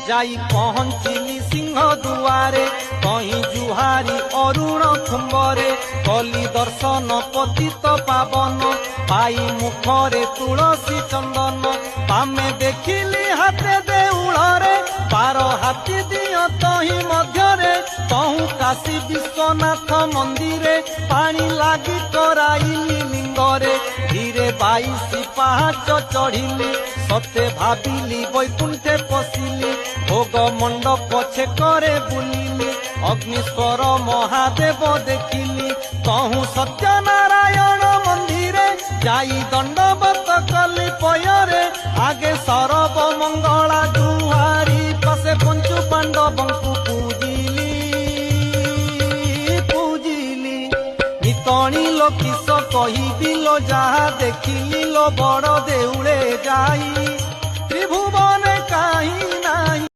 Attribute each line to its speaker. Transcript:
Speaker 1: যাই পହଞ୍ଚିଲି সিংহ দুয়ারে কহি জুহারি অরুণ খুম্বরে কলি দর্শন পতিত পাবন পাই মুখরে তুলসী চন্দন পামে দেখিলি হাতে দেউଳରେ পার হাতি দিଅ তহি ମଧ୍ୟରେ তহু কাশী বিশ্বনাথ মন্দিরে পাଣି লাগি କରାଇଲି লিঙ্গরে ধীরে 22 পাহাଚ চढ़িলি সতে ভাবিলি বৈকুণ্ঠে পশিলি ভোগ মণ্ডপ ଛେକରେ ବୁଲିଲି অগ্নিশ্বর মহাদেব দেখিলি তহু সত্যনারায়ণ মন্দিরে যাই দণ্ডবত কলি পୟରେ আগে সরব মঙ্গলা জুহারি পাশে পঞ্চু পাণ্ডবଙ୍କୁ ପୂଜିଲି নিতণী লোকিস কহিবিল যাহা দেখিলি লো বড় দেউলে যাই ত্রিভুবনে কাহি